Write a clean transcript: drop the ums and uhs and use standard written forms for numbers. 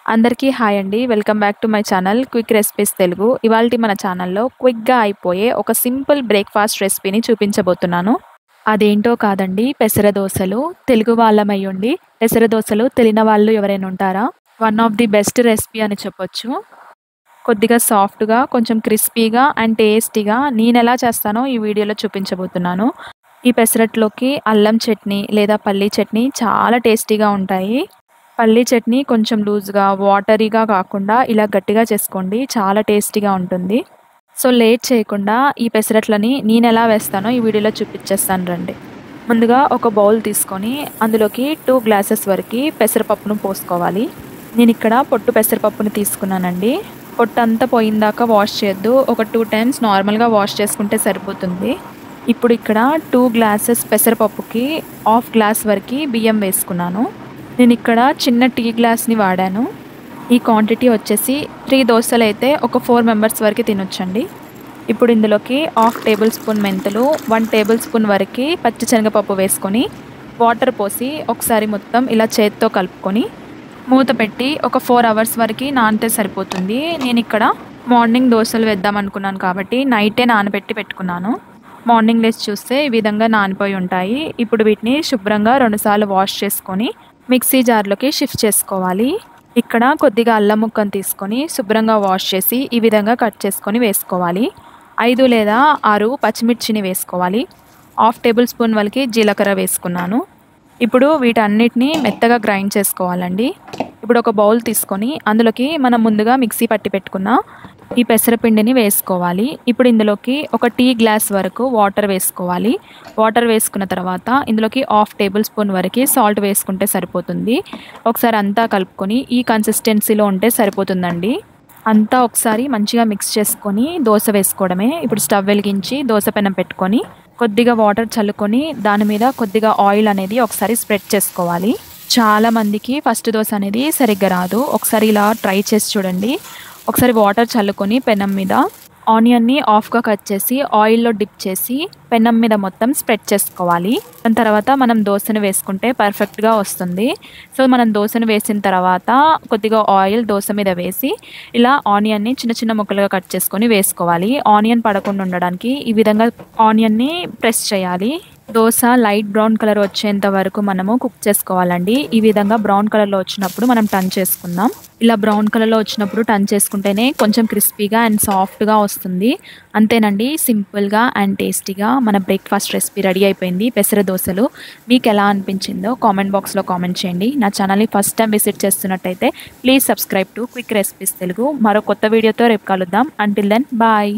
అందరికీ హాయ్ అండి. Welcome back to my channel quick recipes Telugu. ఇవాల్టి మన ఛానల్‌లో క్విక్‌గా అయిపోయే ఒక సింపుల్ బ్రేక్‌ఫాస్ట్ రెసిపీని చూపించబోతున్నాను. అదేంటో కాదండి, పెసర దోసలు. తెలుగు వాళ్ళమయ్యుండి పెసర దోసలు తెలియని వాళ్ళు ఎవరైనా ఉంటారా? One of the best recipe అని చెప్పొచ్చు. కొద్దిగా సాఫ్ట్‌గా, కొంచెం క్రిస్పీగా అండ్ టేస్టీగా నేనెలా చేస్తానో ఈ వీడియోలో చూపించబోతున్నాను. ఈ పెసరట్లోకి అల్లం చట్నీ లేదా పల్లీ చట్నీ చాలా టేస్టీగా ఉంటాయి. పల్లీ చట్నీ కొంచెం లూజ్‌గా, వాటరీగా కాకుండా ఇలా గట్టిగా చేసుకోండి. చాలా టేస్టీగా ఉంటుంది. సో, లేట్ చేయకుండా ఈ పెసరట్లని నేనెలా వేస్తానో ఈ వీడియోలో చూపించేస్తాను రండి. ముందుగా ఒక బౌల్ తీసుకొని అందులోకి 2 గ్లాసెస్ వరకు పెసరపప్పును పోసుకోవాలి. నేనిక్కడ పొట్టు పెసరపప్పుని తీసుకున్నానండి. పొట్టంతా పోయిందాకా వాష్ చేయొద్దు. ఒక 2 టైమ్స్ నార్మల్‌గా వాష్ చేసుకుంటే సరిపోతుంది. ఇప్పుడు ఇక్కడ 2 గ్లాసెస్ పెసరపప్పుకి హాఫ్ గ్లాస్ వరకు బియ్యం వేసుకున్నాను. నేను ఇక్కడ చిన్న టీ గ్లాస్ని వాడాను. ఈ క్వాంటిటీ వచ్చేసి 3 దోశలైతే ఒక 4 మెంబర్స్ వరకు తినొచ్చండి. ఇప్పుడు ఇందులోకి హాఫ్ టేబుల్ స్పూన్ మెంతులు, 1 టేబుల్ స్పూన్ వరకు పచ్చిశనగపప్పు వేసుకొని వాటర్ పోసి ఒకసారి మొత్తం ఇలా చేత్తో కలుపుకొని మూత పెట్టి ఒక 4 అవర్స్ వరకు నానితే సరిపోతుంది. నేను ఇక్కడ మార్నింగ్ దోశలు వేద్దాం అనుకున్నాను కాబట్టి నైటే నానబెట్టి పెట్టుకున్నాను. మార్నింగ్ లేచి చూస్తే ఈ విధంగా నానిపోయి ఉంటాయి. ఇప్పుడు వీటిని శుభ్రంగా 2 సార్లు వాష్ చేసుకొని మిక్సీ జార్లోకి షిఫ్ట్ చేసుకోవాలి. ఇక్కడ కొద్దిగా అల్లం ముక్కను తీసుకొని శుభ్రంగా వాష్ చేసి ఈ విధంగా కట్ చేసుకొని వేసుకోవాలి. 5 లేదా 6 పచ్చిమిర్చిని వేసుకోవాలి. హాఫ్ టేబుల్ స్పూన్ వరకు జీలకర్ర వేసుకున్నాను. ఇప్పుడు వీటన్నిటిని మెత్తగా గ్రైండ్ చేసుకోవాలండి. ఇప్పుడు ఒక బౌల్ తీసుకొని అందులోకి మనం ముందుగా మిక్సీ పట్టి పెట్టుకున్న ఈ పెసరపిండిని వేసుకోవాలి. ఇప్పుడు ఇందులోకి ఒక టీ గ్లాస్ వరకు వాటర్ వేసుకోవాలి. వాటర్ వేసుకున్న తర్వాత ఇందులోకి హాఫ్ టేబుల్ స్పూన్ వరకు సాల్ట్ వేసుకుంటే సరిపోతుంది. ఒకసారి అంతా కలుపుకొని ఈ కన్సిస్టెన్సీలో ఉంటే సరిపోతుందండి. అంతా ఒకసారి మంచిగా మిక్స్ చేసుకొని దోశ వేసుకోవడమే. ఇప్పుడు స్టవ్ వెలిగించి దోశ పెనం పెట్టుకొని కొద్దిగా వాటర్ చల్లుకొని దాని మీద కొద్దిగా ఆయిల్ అనేది ఒకసారి స్ప్రెడ్ చేసుకోవాలి. చాలామందికి ఫస్ట్ దోశ అనేది సరిగ్గా రాదు. ఒకసారి ఇలా ట్రై చేసి చూడండి. ఒకసారి వాటర్ చల్లుకొని పెనం మీద ఆనియన్ని హాఫ్గా కట్ చేసి ఆయిల్లో డిప్ చేసి పెనం మీద మొత్తం స్ప్రెడ్ చేసుకోవాలి. దాని తర్వాత మనం దోశను వేసుకుంటే పర్ఫెక్ట్గా వస్తుంది. సో, మనం దోశను వేసిన తర్వాత కొద్దిగా ఆయిల్ దోశ మీద వేసి ఇలా ఆనియన్ని చిన్న చిన్న ముక్కలుగా కట్ చేసుకొని వేసుకోవాలి. ఆనియన్ పడకుండా ఉండడానికి ఈ విధంగా ఆనియన్ని ప్రెస్ చేయాలి. దోశ లైట్ బ్రౌన్ కలర్ వచ్చేంత వరకు మనము కుక్ చేసుకోవాలండి. ఈ విధంగా బ్రౌన్ కలర్లో వచ్చినప్పుడు మనం టర్న్ చేసుకుందాం. ఇలా బ్రౌన్ కలర్లో వచ్చినప్పుడు టర్న్ చేసుకుంటేనే కొంచెం క్రిస్పీగా అండ్ సాఫ్ట్గా వస్తుంది. అంతేనండి, సింపుల్గా అండ్ టేస్టీగా మన బ్రేక్ఫాస్ట్ రెసిపీ రెడీ అయిపోయింది. పెసర దోశలు మీకు ఎలా అనిపించిందో కామెంట్ బాక్స్లో కామెంట్ చేయండి. నా ఛానల్ని ఫస్ట్ టైం విజిట్ చేస్తున్నట్టయితే please subscribe to quick recipes Telugu. మరో కొత్త వీడియోతో రేపు కలుద్దాం. Until then bye.